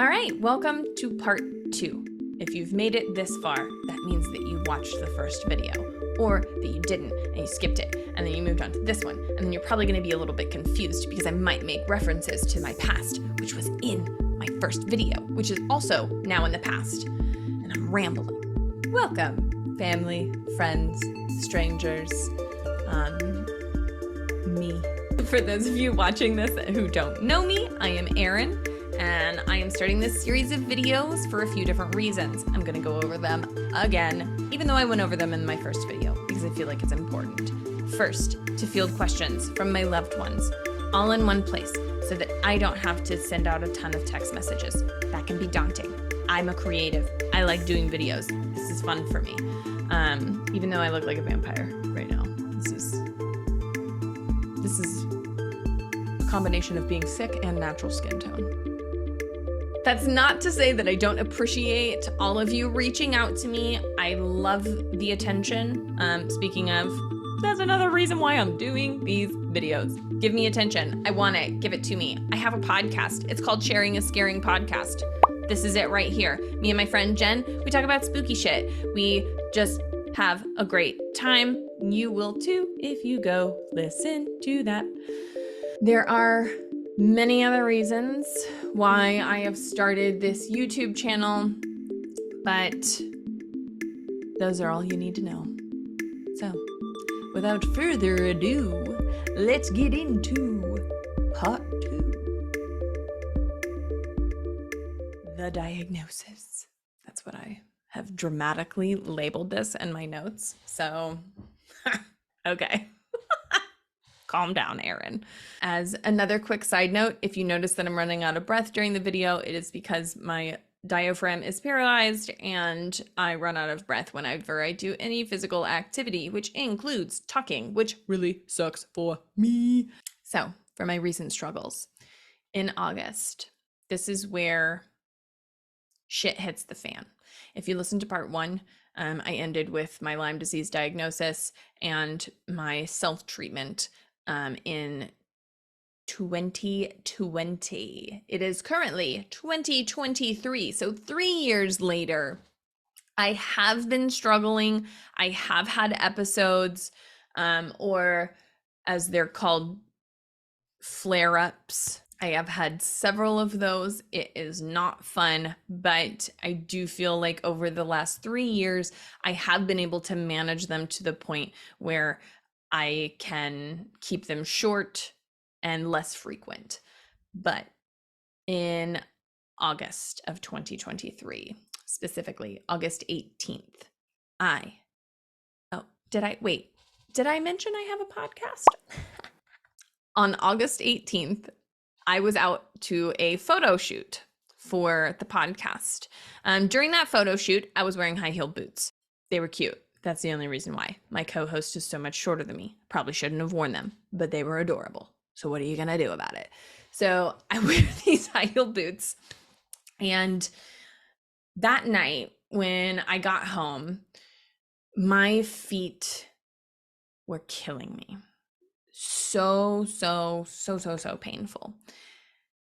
All right, welcome to part 2. If you've made it this far, that means that you watched the first video, or that you didn't and you skipped it, and then you moved on to this one, and then you're probably going to be a little bit confused because I might make references to my past, which was in my first video, which is also now in the past, and I'm rambling. Welcome, family, friends, strangers, me. For those of you watching this who don't know me, I am Erin, and I am starting this series of videos for a few different reasons. I'm gonna go over them again, even though I went over them in my first video, because I feel like it's important. First, to field questions from my loved ones, all in one place, so that I don't have to send out a ton of text messages. That can be daunting. I'm a creative. I like doing videos. This is fun for me. Even though I look like a vampire right now. This is a combination of being sick and natural skin tone. That's not to say that I don't appreciate all of you reaching out to me. I love the attention. Speaking of, that's another reason why I'm doing these videos. Give me attention. I want it. Give it to me. I have a podcast. It's called Sharing is Scaring Podcast. This is it right here. Me and my friend Jen, we talk about spooky shit. We just have a great time. You will too if you go listen to that. There are many other reasons why I have started this YouTube channel, but those are all you need to know. So, without further ado, let's get into part 2. The diagnosis. That's what I have dramatically labeled this in my notes. So, okay. Calm down, Erin. As another quick side note, if you notice that I'm running out of breath during the video, it is because my diaphragm is paralyzed and I run out of breath whenever I do any physical activity, which includes talking, which really sucks for me. So, for my recent struggles, in August, this is where shit hits the fan. If you listen to part 1, I ended with my Lyme disease diagnosis and my self-treatment in 2020. It is currently 2023. So 3 years later, I have been struggling. I have had episodes, or as they're called, flare-ups. I have had several of those. It is not fun, but I do feel like over the last 3 years, I have been able to manage them to the point where I can keep them short and less frequent. But in August of 2023, specifically August 18th, did I mention I have a podcast? On August 18th, I was out to a photo shoot for the podcast. During that photo shoot, I was wearing high-heeled boots. They were cute. That's the only reason why. My co-host is so much shorter than me. Probably shouldn't have worn them, but they were adorable. So what are you gonna do about it? So I wear these high-heeled boots. And that night when I got home, my feet were killing me. So painful.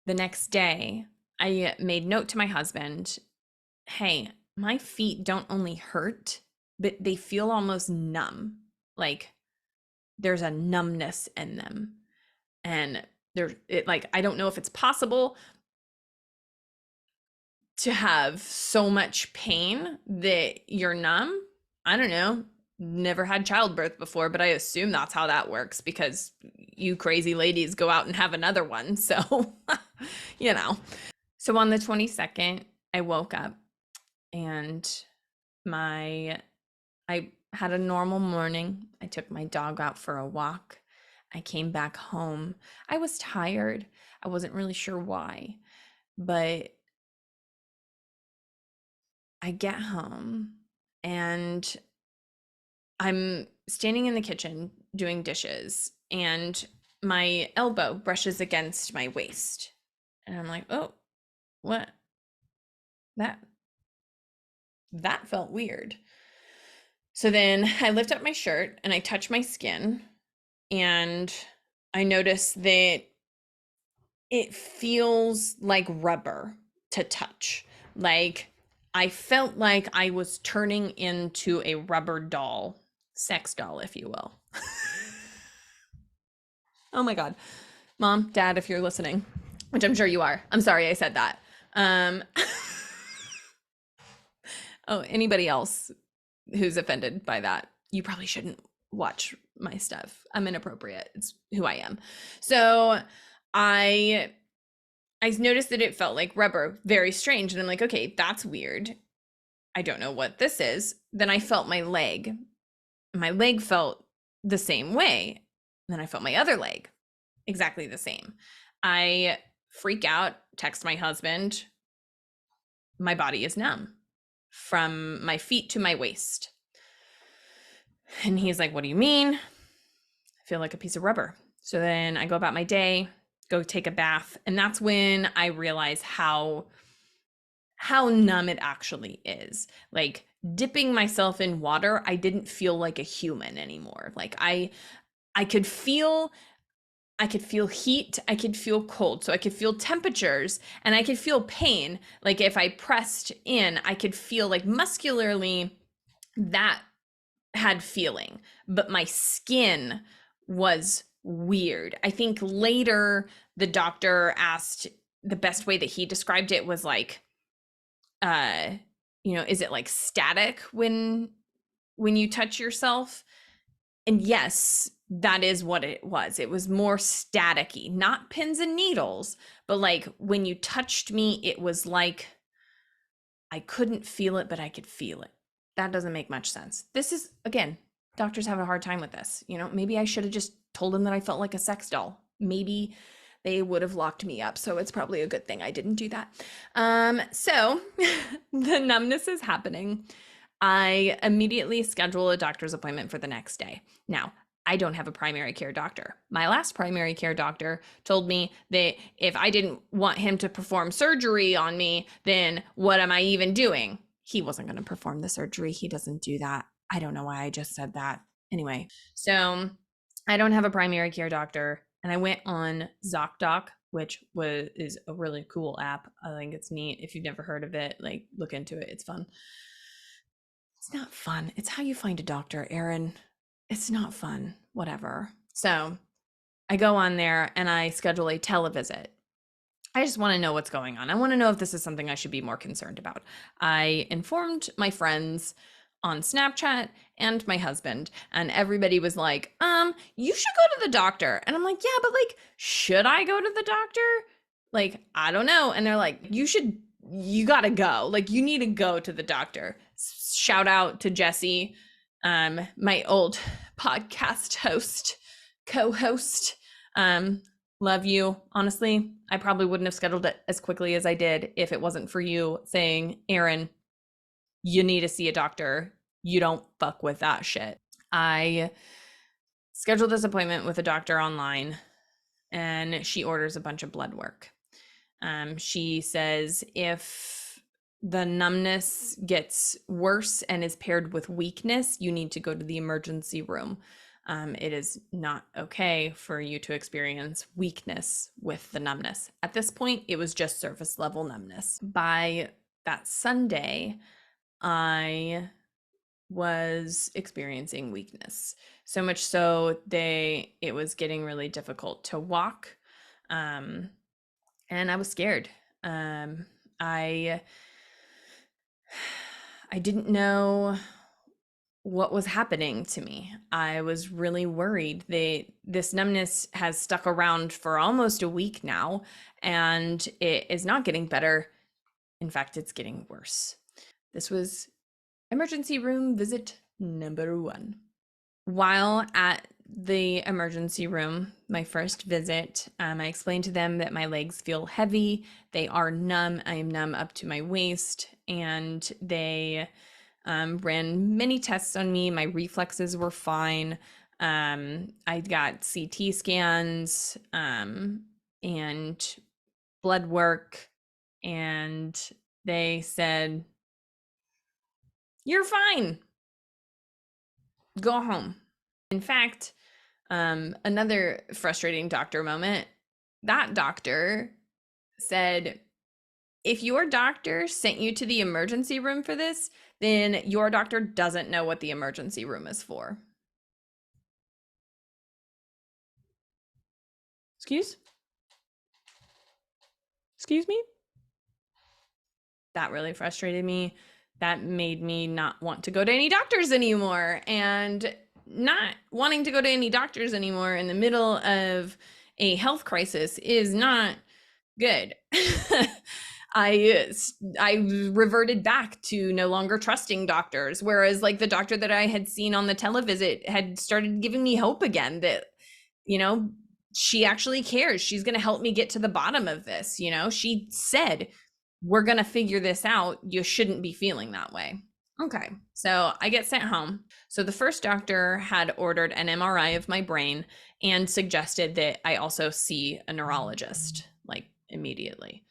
The next day, I made note to my husband, hey, my feet don't only hurt, but they feel almost numb. Like there's a numbness in them. And I don't know if it's possible to have so much pain that you're numb. I don't know. Never had childbirth before, but I assume that's how that works because you crazy ladies go out and have another one. So, you know. So on the 22nd, I woke up and I had a normal morning. I took my dog out for a walk. I came back home. I was tired. I wasn't really sure why, but I get home and I'm standing in the kitchen doing dishes and my elbow brushes against my waist. And I'm like, oh, what? That felt weird. So then I lift up my shirt and I touch my skin and I notice that it feels like rubber to touch. Like, I felt like I was turning into a rubber doll, sex doll, if you will. Oh my God. Mom, Dad, if you're listening, which I'm sure you are. I'm sorry I said that. Um, oh, anybody else who's offended by that, you probably shouldn't watch my stuff. I'm inappropriate. It's who I am. So I noticed that it felt like rubber, very strange. And I'm like, okay, that's weird. I don't know what this is. Then I felt my leg. My leg felt the same way. Then I felt my other leg exactly the same. I freak out, text my husband. My body is numb from my feet to my waist. And he's like, what do you mean? I feel like a piece of rubber. So then I go about my day, go take a bath. And that's when I realize how numb it actually is. Like, dipping myself in water, I didn't feel like a human anymore. Like, I could feel heat, I could feel cold, so I could feel temperatures, and I could feel pain. Like, if I pressed in, I could feel, like, muscularly that had feeling, but my skin was weird. I think later the doctor asked, the best way that he described it was like, is it like static when you touch yourself? And yes, that is what it was. It was more staticky, not pins and needles, but like when you touched me, it was like I couldn't feel it, but I could feel it. That doesn't make much sense. This is, again, doctors have a hard time with this. Maybe I should have just told them that I felt like a sex doll. Maybe they would have locked me up. So it's probably a good thing I didn't do that. So the numbness is happening. I immediately schedule a doctor's appointment for the next day. Now, I don't have a primary care doctor. My last primary care doctor told me that if I didn't want him to perform surgery on me, then what am I even doing? He wasn't going to perform the surgery. He doesn't do that. I don't know why I just said that. Anyway, so I don't have a primary care doctor, and I went on ZocDoc, which is a really cool app. I think it's neat. If you've never heard of it, like, look into it. It's fun. It's not fun. It's how you find a doctor, Erin. It's not fun. Whatever. So I go on there and I schedule a televisit. I just want to know what's going on. I want to know if this is something I should be more concerned about. I informed my friends on Snapchat and my husband, and everybody was like, you should go to the doctor. And I'm like, yeah, but like, should I go to the doctor? Like, I don't know. And they're like, you gotta go. Like, you need to go to the doctor. Shout out to Jesse, my old podcast co-host. Love you. Honestly, I probably wouldn't have scheduled it as quickly as I did if it wasn't for you saying, Erin, you need to see a doctor. You don't fuck with that shit. I scheduled this appointment with a doctor online, and she orders a bunch of blood work. She says if the numbness gets worse and is paired with weakness, you need to go to the emergency room. It is not okay for you to experience weakness with the numbness. At this point, it was just surface level numbness. By that Sunday, I was experiencing weakness. So much so it was getting really difficult to walk. And I was scared. I didn't know what was happening to me. I was really worried. This numbness has stuck around for almost a week now, and it is not getting better. In fact, it's getting worse. This was emergency room visit number 1. While at the emergency room, my first visit, I explained to them that my legs feel heavy. They are numb. I am numb up to my waist, and they ran many tests on me. My reflexes were fine. I got CT scans and blood work, and they said, "You're fine. Go home." In fact, another frustrating doctor moment, that doctor said, if your doctor sent you to the emergency room for this, then your doctor doesn't know what the emergency room is for. Excuse? Excuse me? That really frustrated me. That made me not want to go to any doctors anymore. And not wanting to go to any doctors anymore in the middle of a health crisis is not good. I reverted back to no longer trusting doctors, whereas like the doctor that I had seen on the televisit had started giving me hope again that, you know, she actually cares. She's going to help me get to the bottom of this. You know, she said, we're going to figure this out. You shouldn't be feeling that way. Okay, so I get sent home. So the first doctor had ordered an MRI of my brain and suggested that I also see a neurologist, like immediately.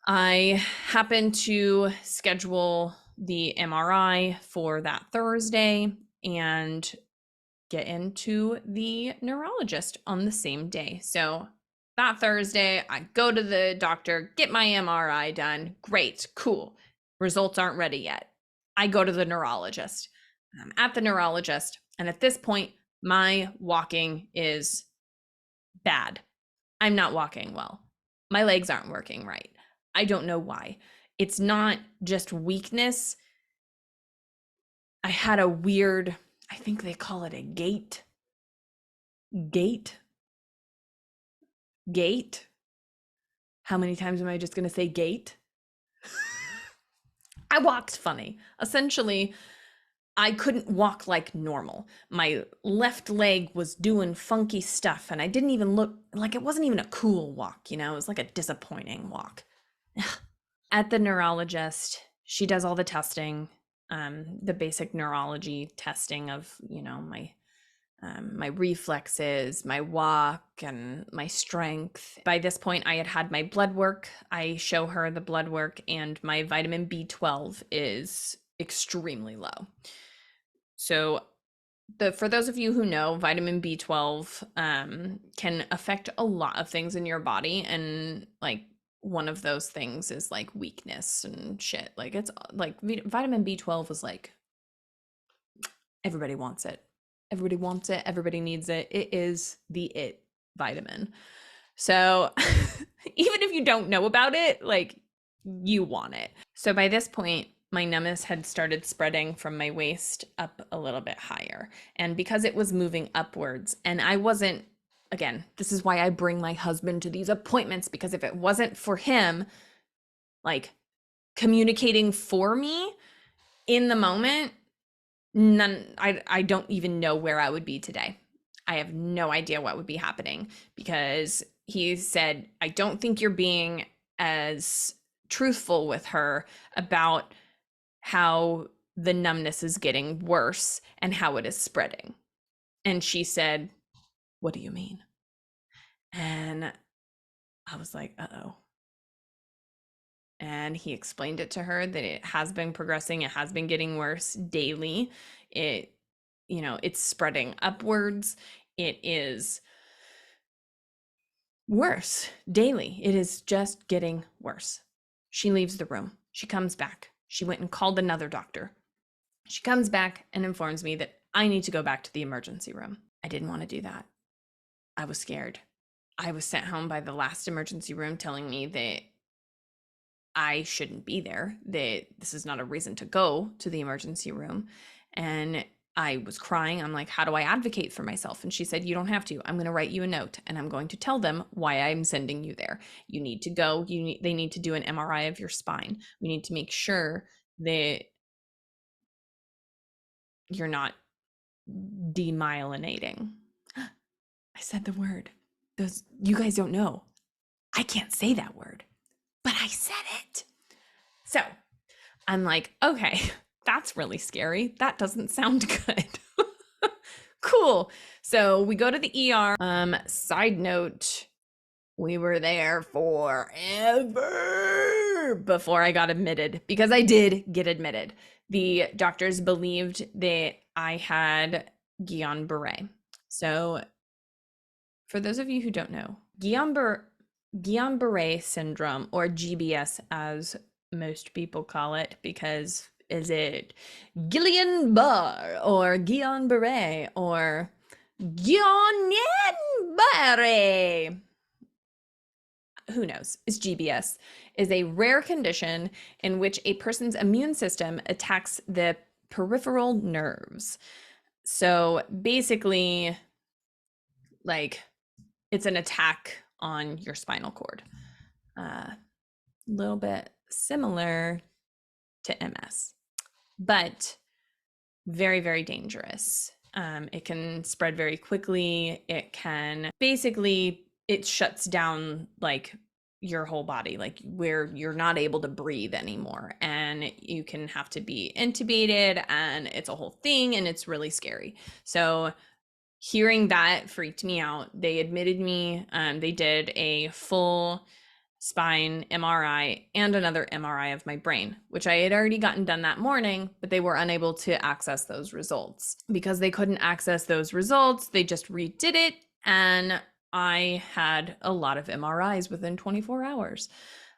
I happened to schedule the MRI for that Thursday and get into the neurologist on the same day. So that Thursday, I go to the doctor, get my MRI done. Great, cool. Results aren't ready yet. I go to the neurologist. I'm at the neurologist, and at this point, my walking is bad. I'm not walking well. My legs aren't working right. I don't know why. It's not just weakness. I had a weird, I think they call it a gait. Gait? Gait? How many times am I just going to say gait? I walked funny. Essentially, I couldn't walk like normal. My left leg was doing funky stuff, and I didn't even look like it wasn't even a cool walk, you know? It was like a disappointing walk. At the neurologist, she does all the testing, the basic neurology testing of, you know, my reflexes, my walk, and my strength. By this point, I had had my blood work. I show her the blood work, and my vitamin B12 is extremely low. So, for those of you who know, vitamin B12 can affect a lot of things in your body, and like one of those things is like weakness and shit. Like it's like vitamin B12 is like everybody wants it. Everybody wants it. Everybody needs it. It is the it vitamin. So even if you don't know about it, like you want it. So by this point, my numbness had started spreading from my waist up a little bit higher. And because it was moving upwards, and I wasn't, again, this is why I bring my husband to these appointments, because if it wasn't for him, like communicating for me in the moment, I don't even know where I would be today. I have no idea what would be happening, because he said, I don't think you're being as truthful with her about how the numbness is getting worse and how it is spreading. And she said, what do you mean? And I was like, uh-oh. And he explained it to her that it has been progressing. It has been getting worse daily. It, you know, it's spreading upwards. It is worse daily. It is just getting worse. She leaves the room. She comes back. She went and called another doctor. She comes back and informs me that I need to go back to the emergency room. I didn't want to do that. I was scared. I was sent home by the last emergency room telling me that I shouldn't be there, that this is not a reason to go to the emergency room. And I was crying. I'm like, how do I advocate for myself? And she said, you don't have to. I'm going to write you a note, and I'm going to tell them why I'm sending you there. You need to go. They need to do an MRI of your spine. We need to make sure that you're not demyelinating. I said the word. You guys don't know. I can't say that word, but I said it. So I'm like, okay, that's really scary. That doesn't sound good. Cool. So we go to the ER. Side note, we were there forever before I got admitted, because I did get admitted. The doctors believed that I had Guillain-Barré. So for those of you who don't know, Guillain-Barré, Guillain-Barré syndrome, or GBS as most people call it, because is it Guillain-Barré or Guillain-Barré or Guillain-Barré? Who knows? Is GBS is a rare condition in which a person's immune system attacks the peripheral nerves. So basically, like, it's an attack on your spinal cord. A little bit similar to MS, but very, very dangerous. It can spread very quickly. It can basically, it shuts down like your whole body, like where you're not able to breathe anymore. And you can have to be intubated, and it's a whole thing, and it's really scary. So hearing that freaked me out. They admitted me. They did a full spine MRI and another MRI of my brain, which I had already gotten done that morning, but they were unable to access those results. Because they couldn't access those results, they just redid it, and I had a lot of MRIs within 24 hours.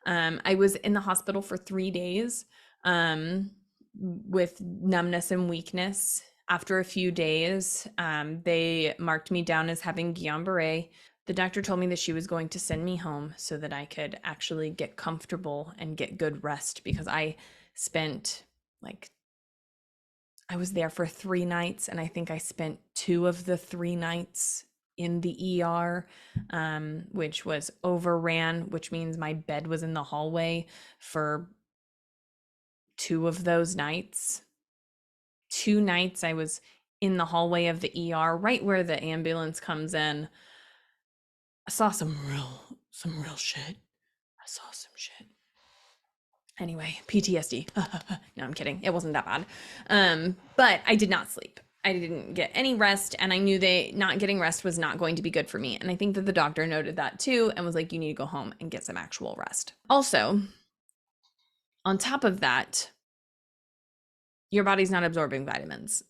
I was in the hospital for 3 days with numbness and weakness. After a few days, they marked me down as having Guillain-Barré. The doctor told me that she was going to send me home so that I could actually get comfortable and get good rest, because I spent I was there for 3 nights, and I think I spent 2 of the 3 nights in the ER, which was overran, which means my bed was in the hallway for 2 of those nights. 2 nights I was in the hallway of the ER, right where the ambulance comes in. I saw some real shit. I saw some shit. Anyway, PTSD. No, I'm kidding. It wasn't that bad. But I did not sleep. I didn't get any rest, and I knew not getting rest was not going to be good for me. And I think that the doctor noted that too, and was like, you need to go home and get some actual rest. Also, on top of that, your body's not absorbing vitamins.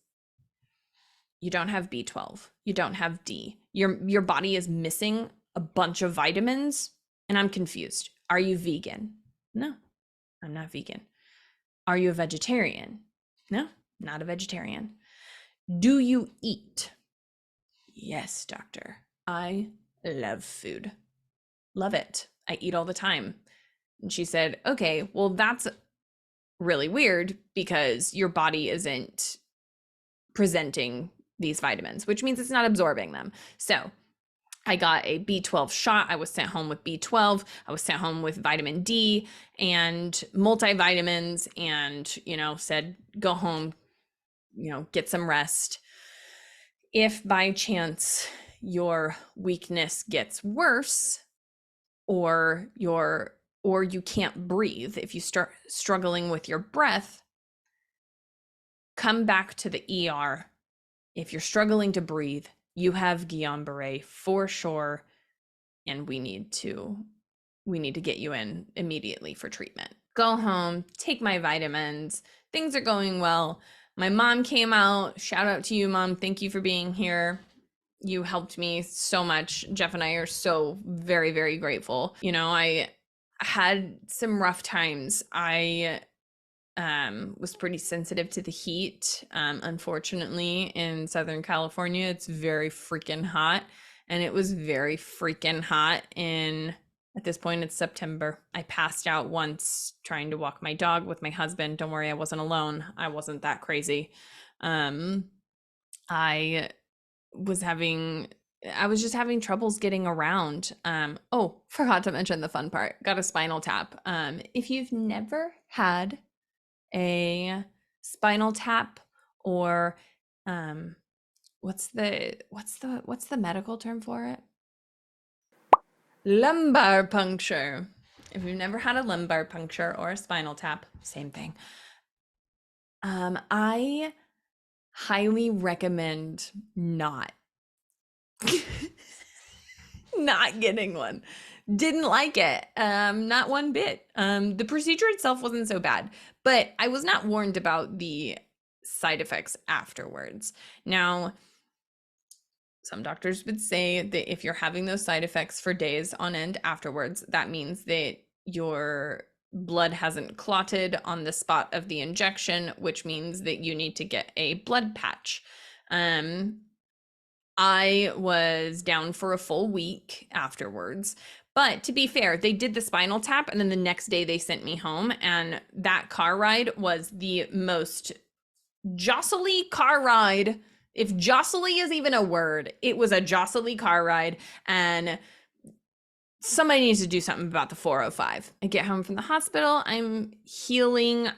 You don't have B12. You don't have D. Your body is missing a bunch of vitamins, and I'm confused. Are you vegan? No, I'm not vegan. Are you a vegetarian? No, not a vegetarian. Do you eat? Yes, doctor. I love food. Love it. I eat all the time. And she said, okay, well, that's really weird because your body isn't presenting these vitamins, which means it's not absorbing them. So I got a B12 shot. I was sent home with B12. I was sent home with vitamin D and multivitamins, and, said, go home, get some rest. If by chance your weakness gets worse, or you can't breathe, if you start struggling with your breath, come back to the ER. If you're struggling to breathe, you have Guillain-Barré for sure, and we need to get you in immediately for treatment. Go home, take my vitamins. Things are going well. My mom came out. Shout out to you, Mom. Thank you for being here. You helped me so much. Jeff and I are so very, very grateful. I had some rough times. I was pretty sensitive to the heat. Unfortunately, in Southern California, it's very freaking hot, and it was very freaking hot at this point, it's September. I passed out once trying to walk my dog with my husband. Don't worry, I wasn't alone. I wasn't that crazy. I was just having troubles getting around. Forgot to mention the fun part. Got a spinal tap. If you've never had a spinal tap, or what's the medical term for it? Lumbar puncture. If you've never had a lumbar puncture or a spinal tap, same thing. I highly recommend not getting one. Didn't like it. Not one bit. The procedure itself wasn't so bad, but I was not warned about the side effects afterwards. Now, some doctors would say that if you're having those side effects for days on end afterwards, that means that your blood hasn't clotted on the spot of the injection, which means that you need to get a blood patch. I was down for a full week afterwards. But to be fair, they did the spinal tap and then the next day they sent me home. And that car ride was the most jostly car ride. If jostly is even a word, it was a jostly car ride. And somebody needs to do something about the 405. I get home from the hospital. I'm healing.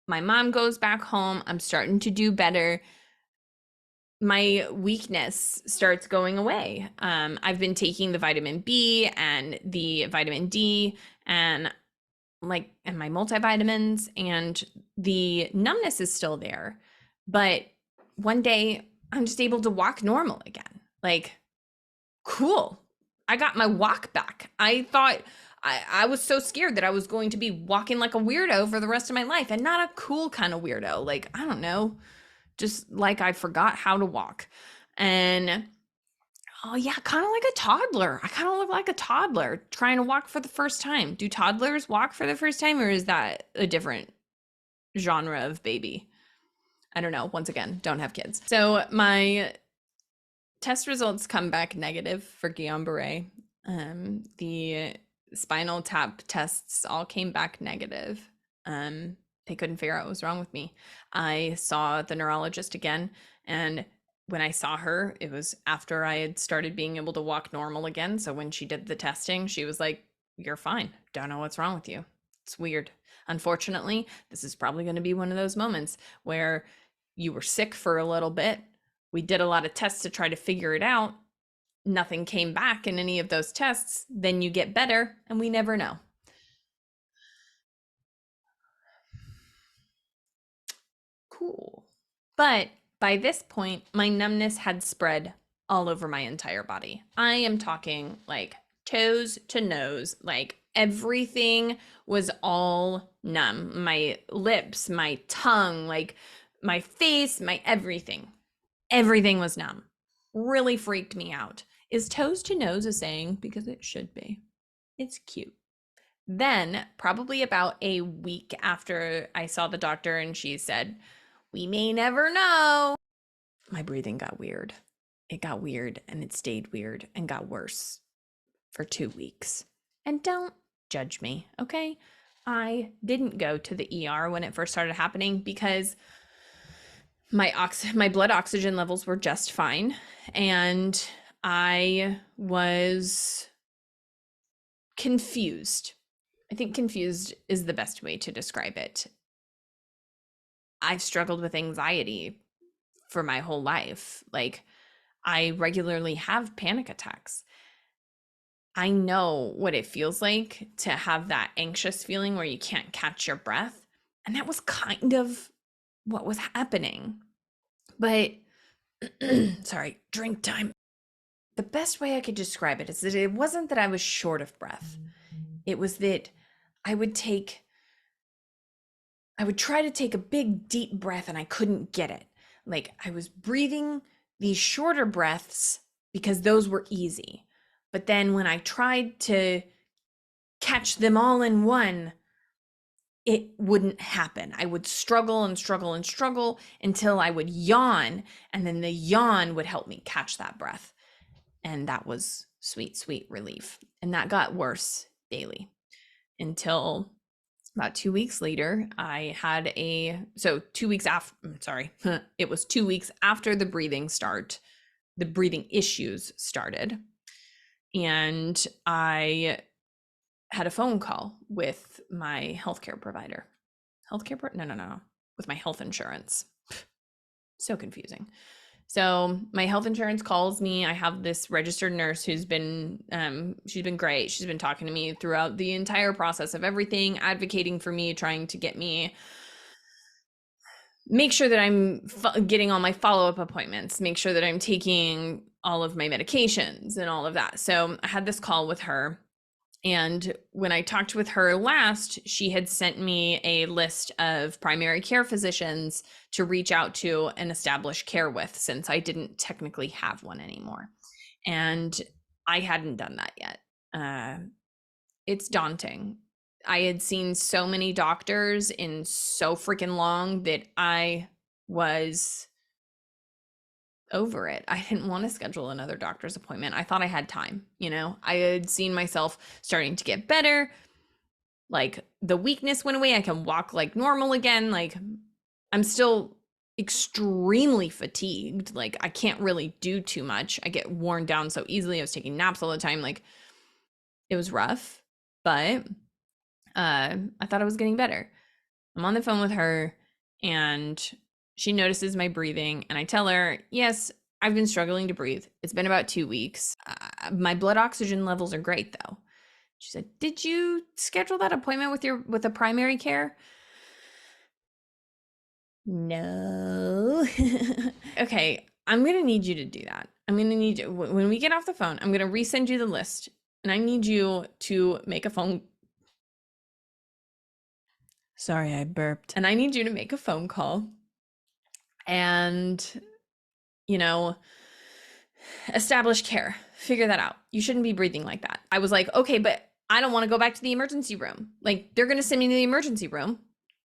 My mom goes back home. I'm starting to do better. My weakness starts going away. I've been taking the vitamin B and the vitamin D and my multivitamins, and the numbness is still there. But one day I'm just able to walk normal again. Like, cool. I got my walk back. I thought I was so scared that I was going to be walking like a weirdo for the rest of my life, and not a cool kind of weirdo. Like, I don't know, just like I forgot how to walk. And oh yeah, kind of like a toddler. I kind of look like a toddler trying to walk for the first time. Do toddlers walk for the first time, or is that a different genre of baby? I don't know. Once again, don't have kids. So my test results come back negative for Guillain-Barré. The spinal tap tests all came back negative. They couldn't figure out what was wrong with me. I saw the neurologist again, and when I saw her, it was after I had started being able to walk normal again. So when she did the testing, she was like, "You're fine. Don't know what's wrong with you. It's weird. Unfortunately, this is probably going to be one of those moments where you were sick for a little bit. We did a lot of tests to try to figure it out. Nothing came back in any of those tests. Then you get better, and we never know." Cool. But by this point, my numbness had spread all over my entire body. I am talking like toes to nose, like everything was all numb. My lips, my tongue, like my face, my everything. Everything was numb. Really freaked me out. Is toes to nose a saying? Because it should be. It's cute. Then, probably about a week after I saw the doctor and she said, "We may never know," my breathing got weird. It got weird and it stayed weird and got worse for 2 weeks. And don't judge me, okay? I didn't go to the ER when it first started happening because my blood oxygen levels were just fine, and I was confused. I think confused is the best way to describe it. I've struggled with anxiety for my whole life. Like, I regularly have panic attacks. I know what it feels like to have that anxious feeling where you can't catch your breath. And that was kind of what was happening. But, sorry, drink time. The best way I could describe it is that it wasn't that I was short of breath. It was that I would try to take a big deep breath and I couldn't get it. Like, I was breathing these shorter breaths because those were easy. But then when I tried to catch them all in one, it wouldn't happen. I would struggle and struggle and struggle until I would yawn, and then the yawn would help me catch that breath. And that was sweet, sweet relief. And that got worse daily until about 2 weeks later, I had 2 weeks after, sorry, it was 2 weeks after the breathing issues started. And I had a phone call with my healthcare provider. No, with my health insurance. So confusing. So my health insurance calls me. I have this registered nurse who's been, she's been great. She's been talking to me throughout the entire process of everything, advocating for me, trying to get me, make sure that I'm getting all my follow-up appointments, make sure that I'm taking all of my medications and all of that. So I had this call with her, And when I talked with her last, she had sent me a list of primary care physicians to reach out to and establish care with, since I didn't technically have one anymore. And I hadn't done that yet. It's daunting. I had seen so many doctors in so freaking long that I was over it. I didn't want to schedule another doctor's appointment. I thought I had time, you know? I had seen myself starting to get better. Like the weakness went away. I can walk like normal again. Like I'm still extremely fatigued. Like I can't really do too much. I get worn down so easily. I was taking naps all the time. Like it was rough, but I thought I was getting better. I'm on the phone with her and she notices my breathing and I tell her, yes, I've been struggling to breathe. It's been about 2 weeks. My blood oxygen levels are great though. She said, did you schedule that appointment with a primary care? No. Okay, I'm gonna need you to do that. I'm gonna need you, when we get off the phone, I'm gonna resend you the list and I need you to make a phone. Sorry, I burped. And I need you to make a phone call and, you know, establish care. Figure that out. You shouldn't be breathing like that. I was like, okay, but I don't want to go back to the emergency room. Like, they're going to send me to the emergency room.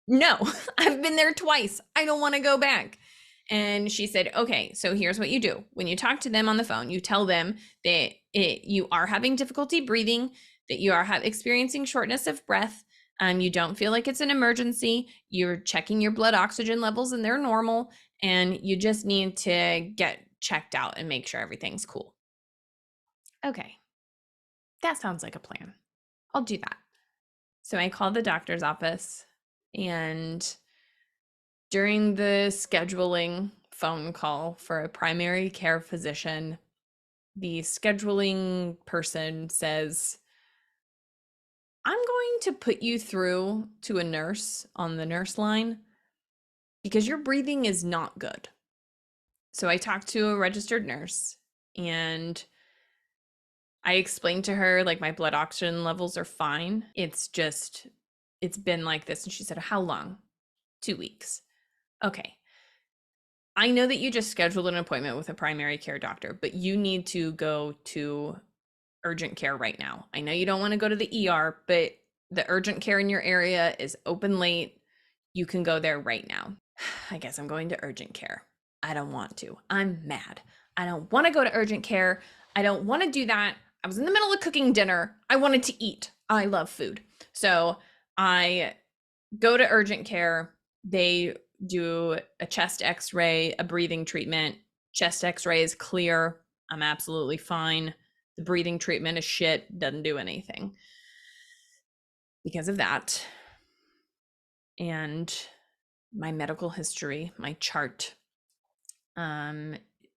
No, I've been there twice. I don't want to go back. And she said, okay, so here's what you do. When you talk to them on the phone, you tell them that you are having difficulty breathing, that you are experiencing shortness of breath. You don't feel like it's an emergency. You're checking your blood oxygen levels and they're normal. And you just need to get checked out and make sure everything's cool. Okay, that sounds like a plan. I'll do that. So I called the doctor's office, and during the scheduling phone call for a primary care physician, the scheduling person says, I'm going to put you through to a nurse on the nurse line because your breathing is not good. So I talked to a registered nurse and I explained to her, like, my blood oxygen levels are fine. It's been like this. And she said, how long? 2 weeks. Okay. I know that you just scheduled an appointment with a primary care doctor, but you need to go to urgent care right now. I know you don't want to go to the ER, but the urgent care in your area is open late. You can go there right now. I guess I'm going to urgent care. I don't want to. I'm mad. I don't want to go to urgent care. I don't want to do that. I was in the middle of cooking dinner. I wanted to eat. I love food. So I go to urgent care. They do a chest x-ray, a breathing treatment. Chest x-ray is clear. I'm absolutely fine. The breathing treatment is shit, doesn't do anything because of that. And my medical history, my chart,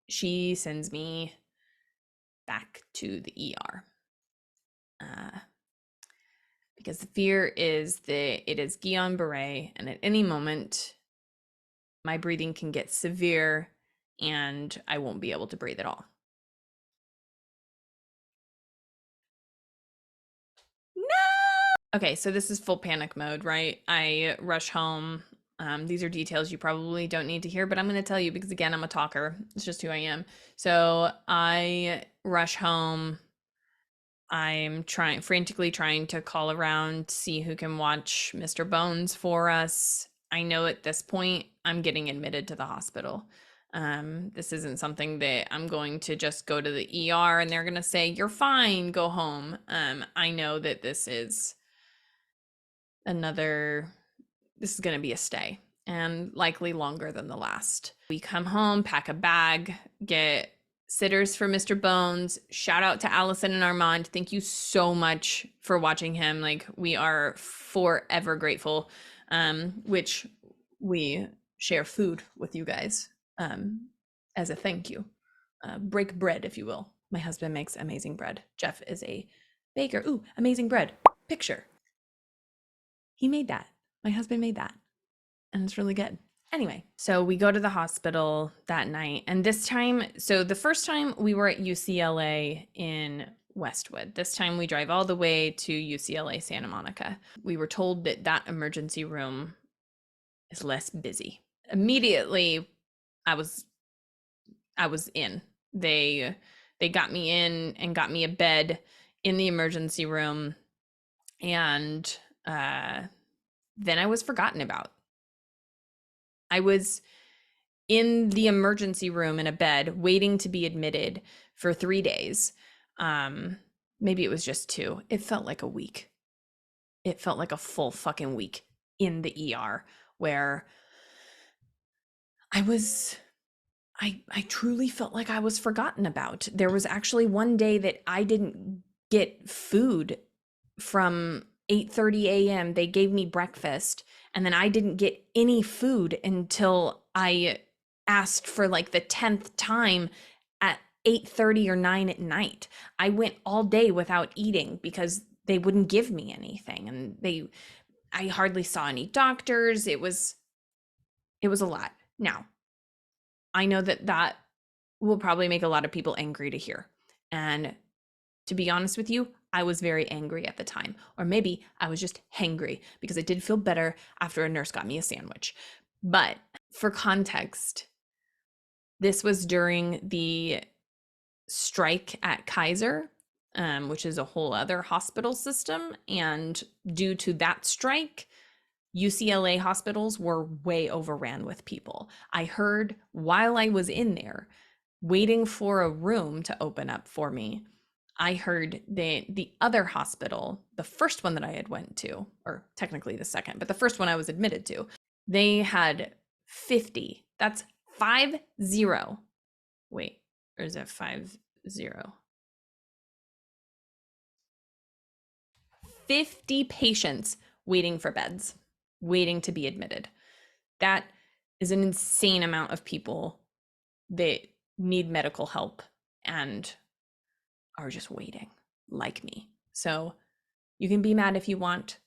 she sends me back to the ER. Because the fear is that it is Guillain-Barré, and at any moment, my breathing can get severe and I won't be able to breathe at all. No! Okay, so this is full panic mode, right? I rush home. These are details you probably don't need to hear, but I'm going to tell you because, again, I'm a talker. It's just who I am. So I rush home. I'm frantically trying to call around, see who can watch Mr. Bones for us. I know at this point I'm getting admitted to the hospital. This isn't something that I'm going to just go to the ER and they're going to say, you're fine, go home. I know that this is going to be a stay and likely longer than the last. We come home, pack a bag, get sitters for Mr. Bones. Shout out to Allison and Armand. Thank you so much for watching him. Like, we are forever grateful, which we share food with you guys as a thank you. Break bread, if you will. My husband makes amazing bread. Jeff is a baker. Ooh, amazing bread. Picture. He made that. My husband made that. And it's really good. Anyway, so we go to the hospital that night. And this time, so the first time we were at UCLA in Westwood. This time we drive all the way to UCLA Santa Monica. We were told that that emergency room is less busy. Immediately, I was in. They got me in and got me a bed in the emergency room, and then I was forgotten about. I was in the emergency room in a bed waiting to be admitted for 3 days. Maybe it was just 2. It felt like a week. It felt like a full fucking week in the ER, where I truly felt like I was forgotten about. There was actually one day that I didn't get food from 8:30 a.m. They gave me breakfast, and then I didn't get any food until I asked for like the 10th time at 8:30 or 9 at night. I went all day without eating because they wouldn't give me anything, and I hardly saw any doctors. It was a lot. Now, I know that that will probably make a lot of people angry to hear. And to be honest with you, I was very angry at the time. Or maybe I was just hangry because I did feel better after a nurse got me a sandwich. But for context, this was during the strike at Kaiser, which is a whole other hospital system. And due to that strike, UCLA hospitals were way overran with people. I heard while I was in there waiting for a room to open up for me, I heard the other hospital, the first one that I had went to, or technically the second, but the first one I was admitted to, they had 50. That's 50. Wait, or is it 50? 50 patients waiting for beds, waiting to be admitted. That is an insane amount of people that need medical help and are just waiting, like me. So you can be mad if you want.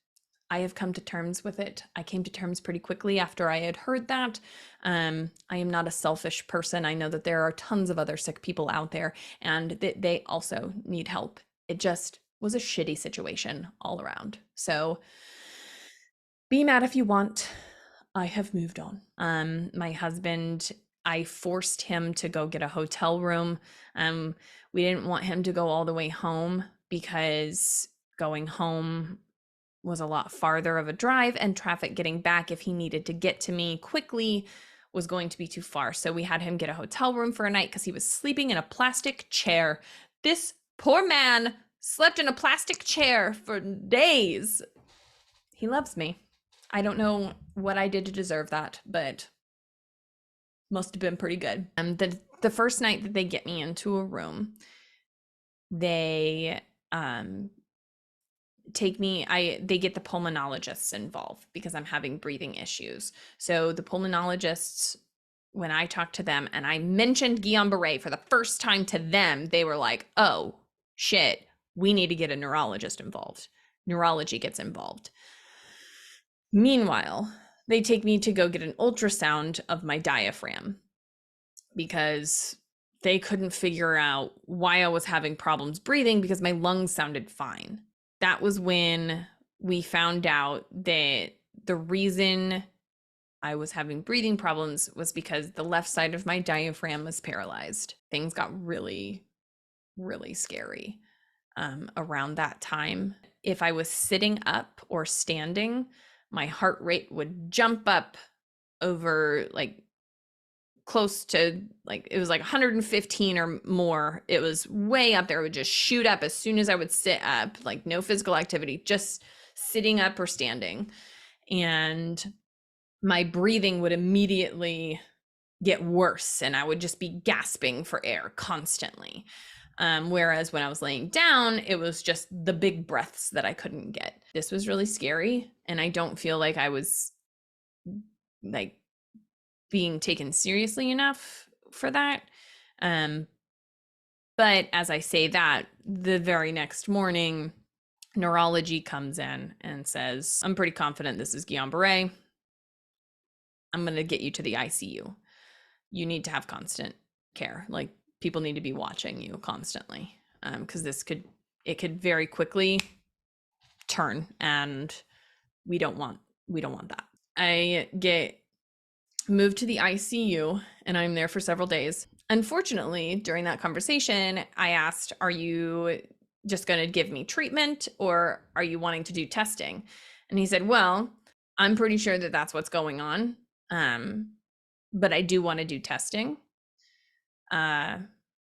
I have come to terms with it. I came to terms pretty quickly after I had heard that. I am not a selfish person. I know that there are tons of other sick people out there and that they also need help. It just was a shitty situation all around. So be mad if you want. I have moved on. My husband, I forced him to go get a hotel room. We didn't want him to go all the way home because going home was a lot farther of a drive, and traffic getting back if he needed to get to me quickly was going to be too far. So we had him get a hotel room for a night because he was sleeping in a plastic chair. This poor man slept in a plastic chair for days. He loves me. I don't know what I did to deserve that, but must have been pretty good. The first night that they get me into a room, they take me, they get the pulmonologists involved because I'm having breathing issues. So the pulmonologists, when I talked to them and I mentioned Guillain-Barré for the first time to them, they were like, oh shit, we need to get a neurologist involved. Neurology gets involved. Meanwhile, they take me to go get an ultrasound of my diaphragm because they couldn't figure out why I was having problems breathing because my lungs sounded fine. That was when we found out that the reason I was having breathing problems was because the left side of my diaphragm was paralyzed. Things got really, really scary around that time. If I was sitting up or standing, my heart rate would jump up over like close to like, it was like 115 or more. It was way up there. It would just shoot up as soon as I would sit up, like no physical activity, just sitting up or standing. And my breathing would immediately get worse and I would just be gasping for air constantly. Whereas when I was laying down, it was just the big breaths that I couldn't get. This was really scary. And I don't feel like I was like being taken seriously enough for that. But as I say that, the very next morning, neurology comes in and says, I'm pretty confident this is Guillain-Barré. I'm going to get you to the ICU. You need to have constant care. Like people need to be watching you constantly because this could it could very quickly turn, and we don't want that. I get moved to the ICU, and I'm there for several days. Unfortunately, during that conversation, I asked, are you just going to give me treatment, or are you wanting to do testing? And he said, well, I'm pretty sure that that's what's going on. But I do want to do testing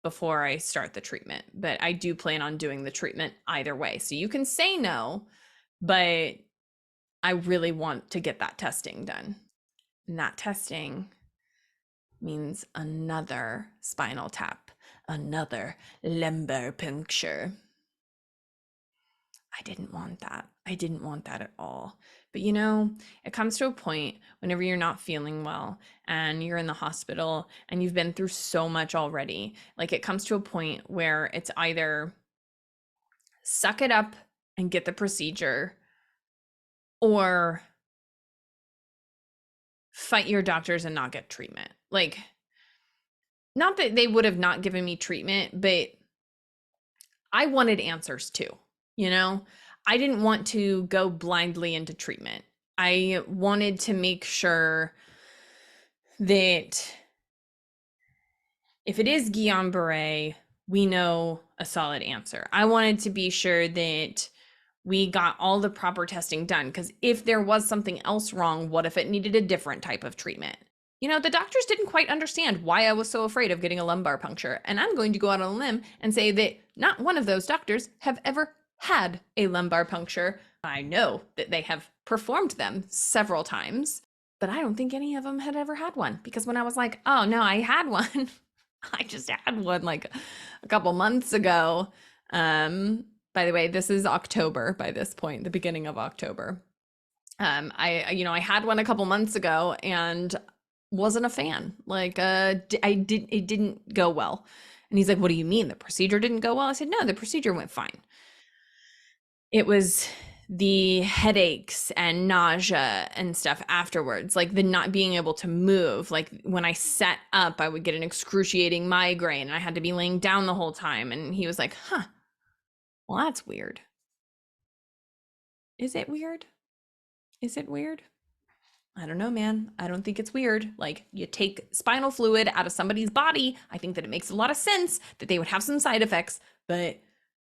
before I start the treatment. But I do plan on doing the treatment either way. So you can say no, but I really want to get that testing done. And that testing means another spinal tap, another lumbar puncture. I didn't want that. I didn't want that at all. But you know, it comes to a point whenever you're not feeling well and you're in the hospital and you've been through so much already. Like, it comes to a point where it's either suck it up and get the procedure, or fight your doctors and not get treatment. Like, not that they would have not given me treatment, but I wanted answers too, you know? I didn't want to go blindly into treatment. I wanted to make sure that if it is Guillain-Barré, we know a solid answer. I wanted to be sure that we got all the proper testing done, because if there was something else wrong, what if it needed a different type of treatment? You know, the doctors didn't quite understand why I was so afraid of getting a lumbar puncture. And I'm going to go out on a limb and say that not one of those doctors have ever had a lumbar puncture. I know that they have performed them several times, but I don't think any of them had ever had one, because when I was like, oh no, I had one, I just had one like a couple months ago. By the way, this is October by this point, the beginning of October. I had one a couple months ago and wasn't a fan. Like, it didn't go well. And he's like, what do you mean? The procedure didn't go well? I said, no, the procedure went fine. It was the headaches and nausea and stuff afterwards, like the not being able to move. Like, when I sat up, I would get an excruciating migraine and I had to be laying down the whole time. And he was like, huh, well, that's weird. Is it weird? Is it weird? I don't know, man. I don't think it's weird. Like, you take spinal fluid out of somebody's body. I think that it makes a lot of sense that they would have some side effects, but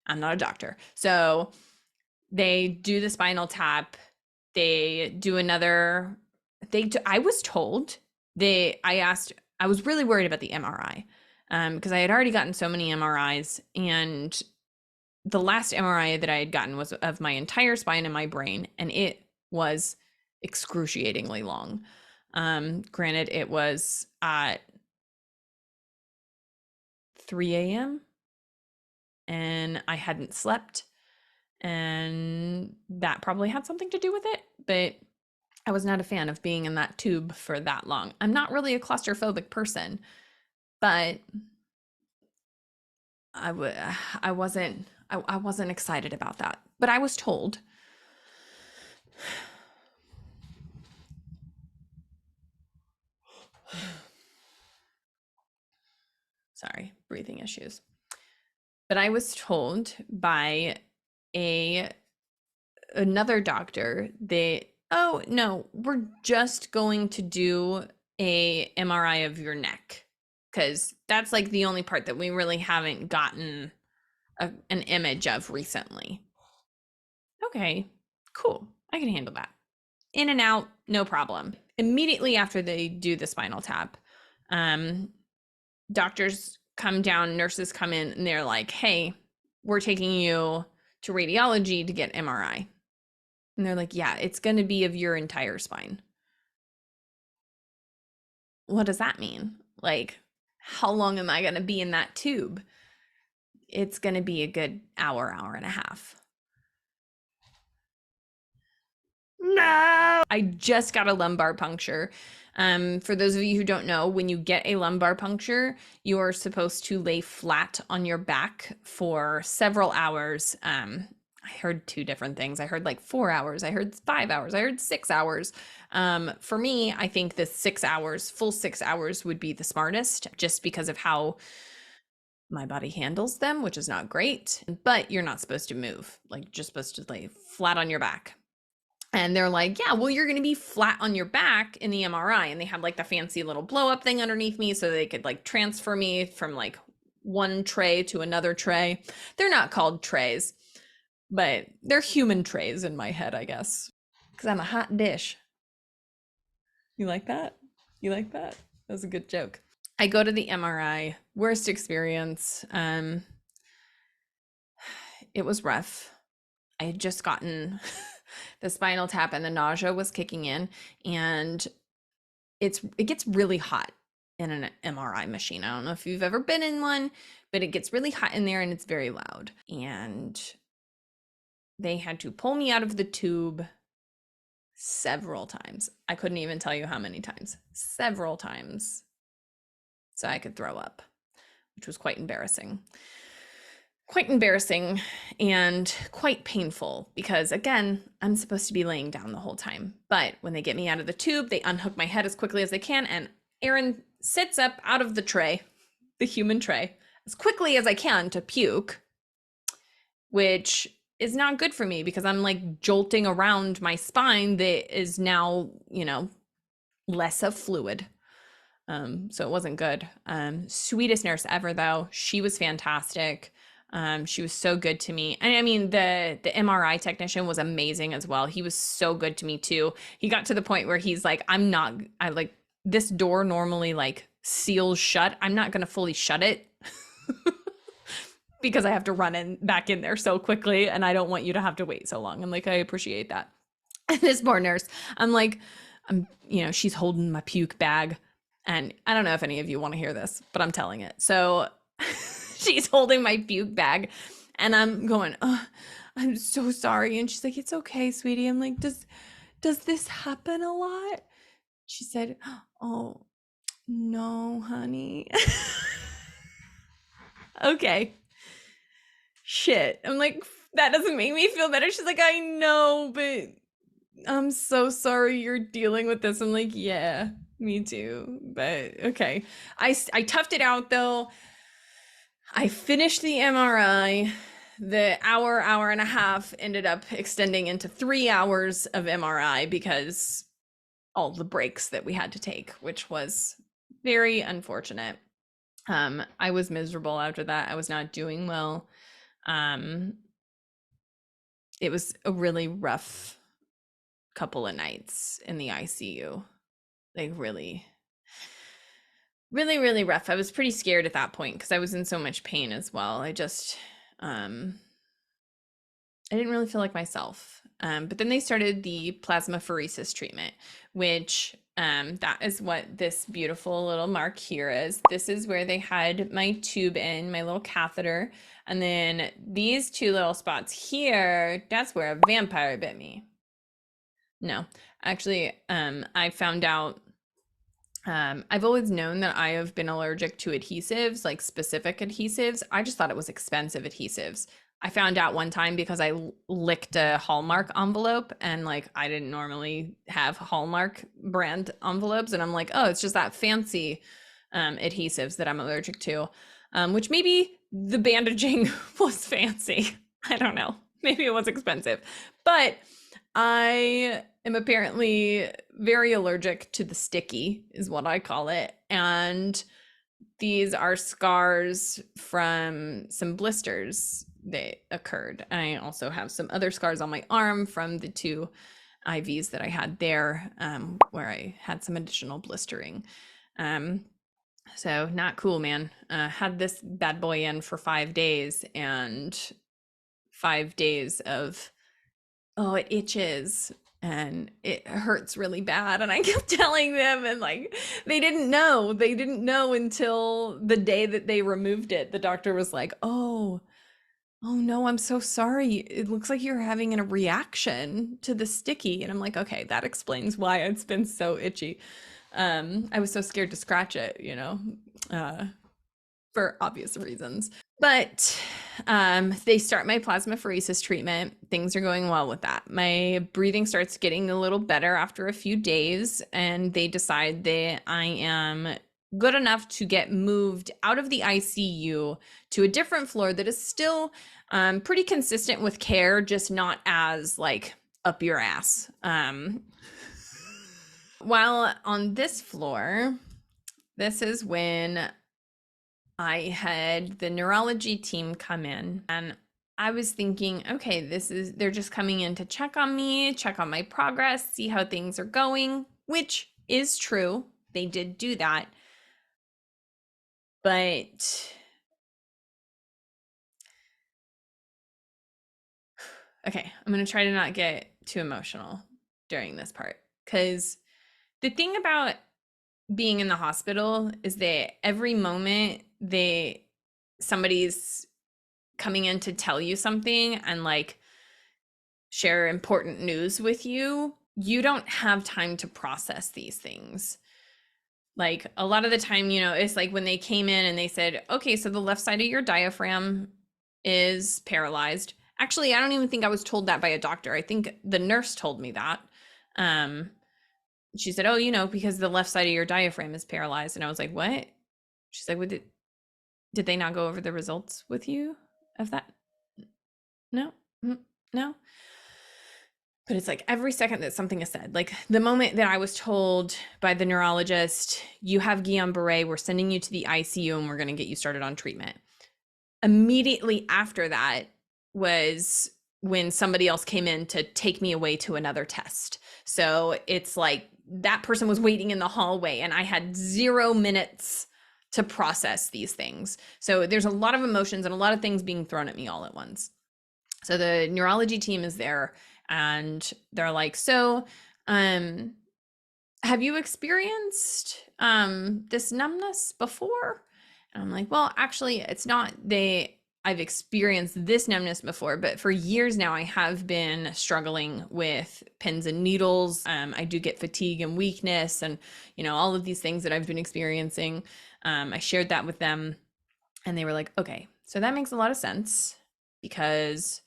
I'm not a doctor. So they do the spinal tap. They do another, I was told, I was really worried about the MRI, because I had already gotten so many MRIs, and the last MRI that I had gotten was of my entire spine and my brain, and it was excruciatingly long. Granted, it was at 3 a.m. and I hadn't slept, and that probably had something to do with it, but I was not a fan of being in that tube for that long. I'm not really a claustrophobic person, but I wasn't excited about that. But I was told. Sorry, breathing issues. But I was told by another doctor that, oh no, we're just going to do a MRI of your neck, because that's like the only part that we really haven't gotten an image of recently. Okay, cool. I can handle that. In and out, no problem. Immediately after they do the spinal tap, doctors come down, nurses come in, and they're like, hey, we're taking you to radiology to get MRI. And they're like, yeah, it's going to be of your entire spine. What does that mean? Like, how long am I going to be in that tube? It's going to be a good hour and a half. No! I just got a lumbar puncture. For those of you who don't know, when you get a lumbar puncture, you're supposed to lay flat on your back for several hours. I heard two different things. I heard like 4 hours. I heard 5 hours. I heard 6 hours. For me, I think the 6 hours, full 6 hours would be the smartest, just because of how My body handles them, which is not great, but you're not supposed to move. Like, you're just supposed to lay flat on your back. And they're like, yeah, well, you're going to be flat on your back in the MRI. And they had like the fancy little blow up thing underneath me so they could like transfer me from like one tray to another tray. They're not called trays, but they're human trays in my head, I guess, because I'm a hot dish. You like that? You like that? That was a good joke. I go to the MRI. Worst experience. It was rough. I had just gotten the spinal tap and the nausea was kicking in, and it gets really hot in an MRI machine. I don't know if you've ever been in one, but it gets really hot in there and it's very loud. And they had to pull me out of the tube several times. I couldn't even tell you how many times. Several times. So I could throw up, which was quite embarrassing. Quite embarrassing and quite painful because, again, I'm supposed to be laying down the whole time. But when they get me out of the tube, they unhook my head as quickly as they can, and Aaron sits up out of the tray, the human tray, as quickly as I can to puke, which is not good for me because I'm like jolting around my spine that is now, less of fluid. So it wasn't good. Sweetest nurse ever, though. She was fantastic. She was so good to me. And I mean, the MRI technician was amazing as well. He was so good to me too. He got to the point where he's like, I like this door normally like seals shut. I'm not going to fully shut it because I have to run back in there so quickly. And I don't want you to have to wait so long. I'm like, I appreciate that. And this poor nurse, she's holding my puke bag. And I don't know if any of you want to hear this, but I'm telling it. So she's holding my puke bag and I'm going, oh, I'm so sorry. And she's like, it's okay, sweetie. I'm like, does this happen a lot? She said, oh, no, honey. Okay. Shit. I'm like, that doesn't make me feel better. She's like, I know, but I'm so sorry you're dealing with this. I'm like, yeah, me too. But okay. I toughed it out though. I finished the MRI. The hour and a half ended up extending into 3 hours of MRI because all the breaks that we had to take, which was very unfortunate. I was miserable after that. I was not doing well. It was a really rough couple of nights in the ICU. Like really, really, really rough. I was pretty scared at that point because I was in so much pain as well. I just, I didn't really feel like myself. But then they started the plasmapheresis treatment, which that is what this beautiful little mark here is. This is where they had my tube in, my little catheter. And then these two little spots here, that's where a vampire bit me. No, actually, I found out, I've always known that I have been allergic to adhesives, like specific adhesives. I just thought it was expensive adhesives. I found out one time because I licked a Hallmark envelope and like I didn't normally have Hallmark brand envelopes. And I'm like, oh, it's just that fancy adhesives that I'm allergic to, which maybe the bandaging was fancy. I don't know. Maybe it was expensive, but I am apparently very allergic to the sticky, is what I call it. And these are scars from some blisters that occurred. I also have some other scars on my arm from the 2 IVs that I had there, where I had some additional blistering. So not cool, man. Had this bad boy in for 5 days and 5 days of, oh, it itches and it hurts really bad. And I kept telling them, and like, they didn't know until the day that they removed it. The doctor was like, oh no, I'm so sorry. It looks like you're having a reaction to the sticky. And I'm like, okay, that explains why it's been so itchy. I was so scared to scratch it, for obvious reasons. But they start my plasmapheresis treatment. Things are going well with that. My breathing starts getting a little better after a few days, and they decide that I am good enough to get moved out of the ICU to a different floor that is still pretty consistent with care, just not as like up your ass. While on this floor, this is when I had the neurology team come in, and I was thinking, okay, they're just coming in to check on me, check on my progress, see how things are going, which is true. They did do that. But okay, I'm going to try to not get too emotional during this part, because the thing about being in the hospital is that every moment somebody's coming in to tell you something and like share important news with you, you don't have time to process these things. Like a lot of the time, it's like when they came in and they said, okay, so the left side of your diaphragm is paralyzed. Actually, I don't even think I was told that by a doctor. I think the nurse told me that. She said, oh, because the left side of your diaphragm is paralyzed. And I was like, what? She's like, did they not go over the results with you of that? No, no. But it's like every second that something is said, like the moment that I was told by the neurologist, you have Guillain-Barré, we're sending you to the ICU and we're going to get you started on treatment. Immediately after that was when somebody else came in to take me away to another test. So it's like that person was waiting in the hallway and I had 0 minutes to process these things. So there's a lot of emotions and a lot of things being thrown at me all at once. So the neurology team is there and they're like, so have you experienced this numbness before? And I'm like, well, actually, it's not I've experienced this numbness before, but for years now, I have been struggling with pins and needles. I do get fatigue and weakness and, all of these things that I've been experiencing. I shared that with them and they were like, okay, so that makes a lot of sense because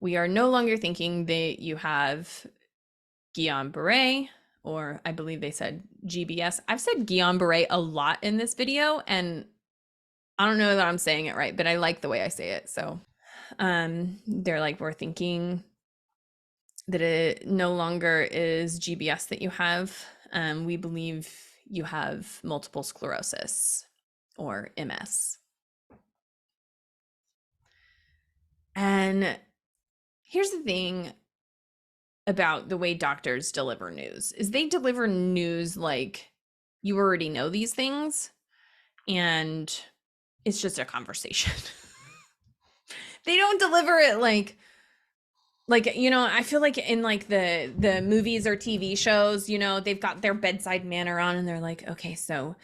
we are no longer thinking that you have Guillain-Barré, or I believe they said GBS. I've said Guillain-Barré a lot in this video, and I don't know that I'm saying it right, but I like the way I say it. So they're like, we're thinking that it no longer is GBS that you have. We believe you have multiple sclerosis or MS. And here's the thing about the way doctors deliver news is they deliver news like you already know these things and it's just a conversation. They don't deliver it like I feel like in like the movies or TV shows, they've got their bedside manner on and they're like, okay, so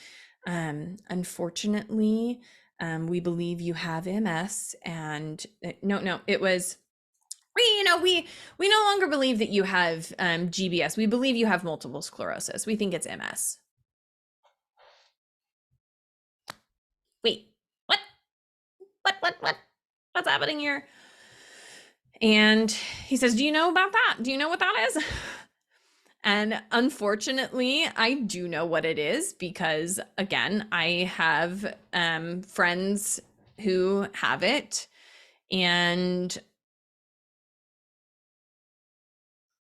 unfortunately we believe you have MS. And no, it was we no longer believe that you have GBS. We believe you have multiple sclerosis. We think it's MS. Wait, what? What's happening here? And he says, do you know about that? Do you know what that is? And unfortunately, I do know what it is because, again, I have friends who have it. And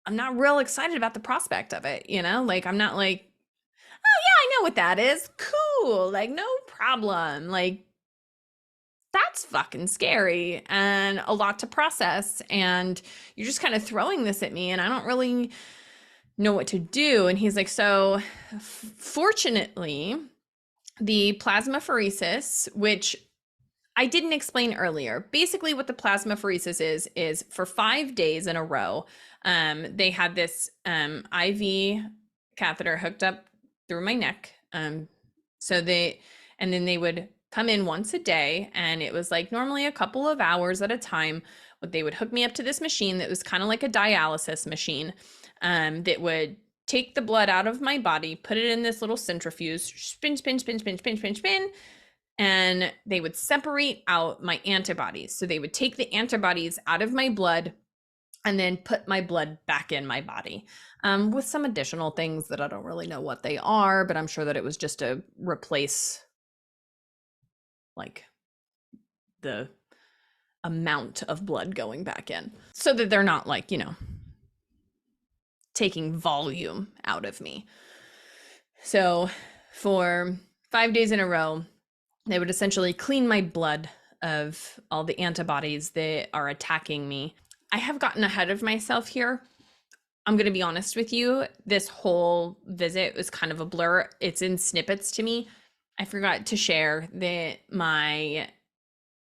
I'm not real excited about the prospect of it, Like, I'm not like, oh, yeah, I know what that is. Cool. Like, no problem. Like, that's fucking scary and a lot to process. And you're just kind of throwing this at me and I don't really know what to do. And he's like, so fortunately, the plasmapheresis, which I didn't explain earlier, basically what the plasmapheresis is for 5 days in a row, they had this IV catheter hooked up through my neck. And then they would come in once a day, and it was like normally a couple of hours at a time. They would hook me up to this machine that was kind of like a dialysis machine that would take the blood out of my body, put it in this little centrifuge, spin, and they would separate out my antibodies. So they would take the antibodies out of my blood, and then put my blood back in my body, with some additional things that I don't really know what they are, but I'm sure that it was just to replace like the amount of blood going back in so that they're not like, taking volume out of me. So for 5 days in a row, they would essentially clean my blood of all the antibodies that are attacking me. I have gotten ahead of myself here. I'm going to be honest with you. This whole visit was kind of a blur. It's in snippets to me. I forgot to share that my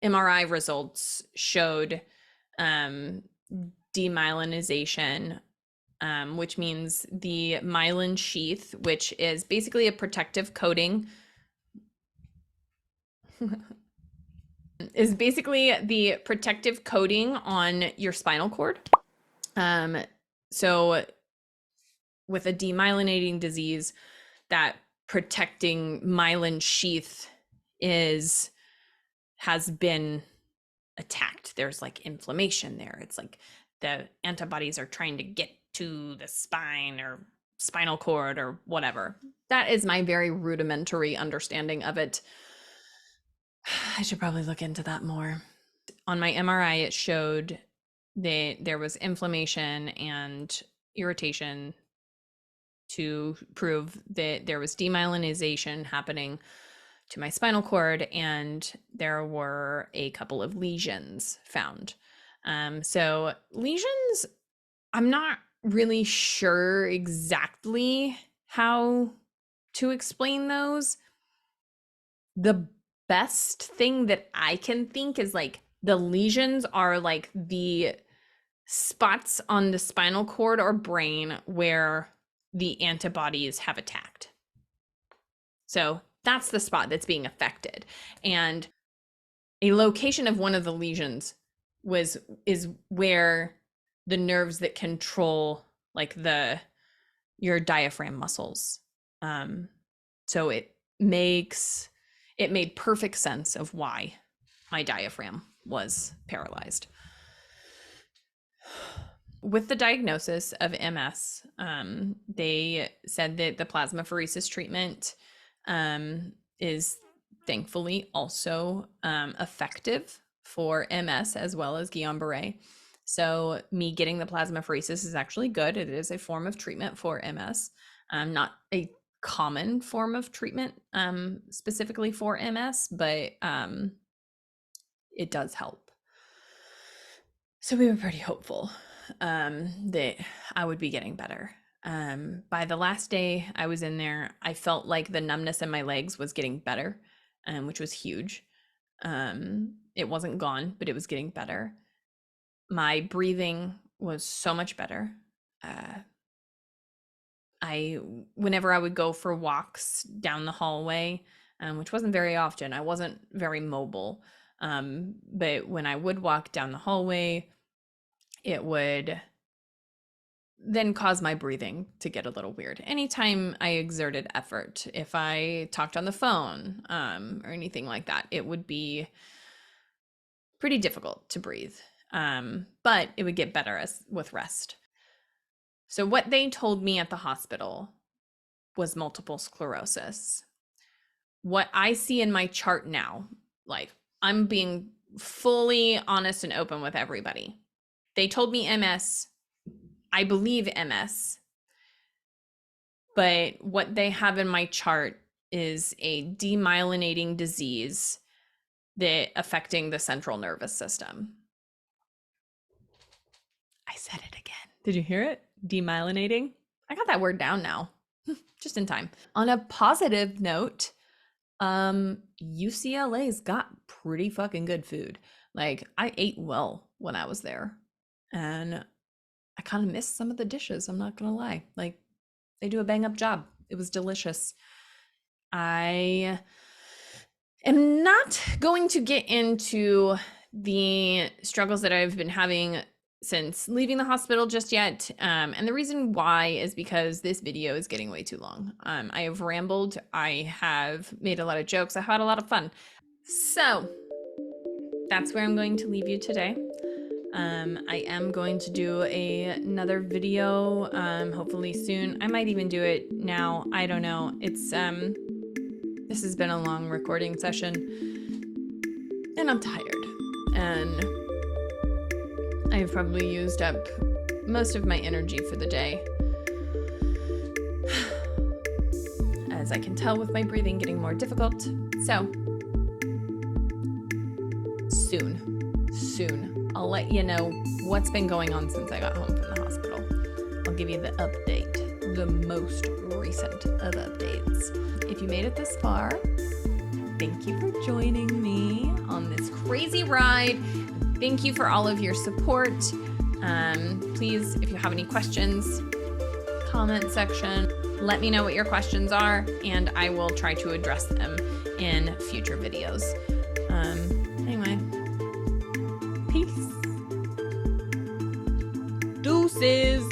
MRI results showed demyelinization, which means the myelin sheath, which is basically a protective coating, is basically the protective coating on your spinal cord. So with a demyelinating disease, that protecting myelin sheath has been attacked. There's like inflammation there. It's like the antibodies are trying to get to the spine or spinal cord or whatever. That is my very rudimentary understanding of it. I should probably look into that more. On my MRI, it showed that there was inflammation and irritation to prove that there was demyelinization happening to my spinal cord, and there were a couple of lesions found. So lesions, I'm not really sure exactly how to explain those. The best thing that I can think is like the lesions are like the spots on the spinal cord or brain where the antibodies have attacked. So that's the spot that's being affected. And a location of one of the lesions is where the nerves that control like your diaphragm muscles. So it made perfect sense of why my diaphragm was paralyzed. With the diagnosis of MS, they said that the plasmapheresis treatment is thankfully also effective for MS as well as Guillain-Barré. So me getting the plasmapheresis is actually good. It is a form of treatment for MS, not a common form of treatment specifically for MS, but it does help. So we were pretty hopeful that I would be getting better. By the last day I was in there, I felt like the numbness in my legs was getting better, which was huge. It wasn't gone, but it was getting better. My breathing was so much better. Whenever I would go for walks down the hallway, which wasn't very often, I wasn't very mobile. But when I would walk down the hallway, it would then cause my breathing to get a little weird. Anytime I exerted effort, if I talked on the phone, or anything like that, it would be pretty difficult to breathe. But it would get better with rest. So what they told me at the hospital was multiple sclerosis. What I see in my chart now, like I'm being fully honest and open with everybody. They told me MS. I believe MS, but what they have in my chart is a demyelinating disease that affecting the central nervous system. I said it again. Did you hear it? Demyelinating. I got that word down now, just in time. On a positive note, UCLA's got pretty fucking good food. Like I ate well when I was there, and I kind of missed some of the dishes. I'm not gonna lie. Like they do a bang up job. It was delicious. I am not going to get into the struggles that I've been having since leaving the hospital just yet. And the reason why is because this video is getting way too long. I have rambled. I have made a lot of jokes. I had a lot of fun. So that's where I'm going to leave you today. I am going to do another video, hopefully soon. I might even do it now. I don't know. It's this has been a long recording session, and I'm tired, and I've probably used up most of my energy for the day. As I can tell with my breathing getting more difficult. So, soon, I'll let you know what's been going on since I got home from the hospital. I'll give you the update, the most recent of updates. If you made it this far, thank you for joining me on this crazy ride. Thank you for all of your support. Please, if you have any questions, comment section, let me know what your questions are, and I will try to address them in future videos. Anyway, peace. Deuces.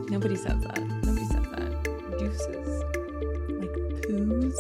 Nobody says that. Deuces. Like poos.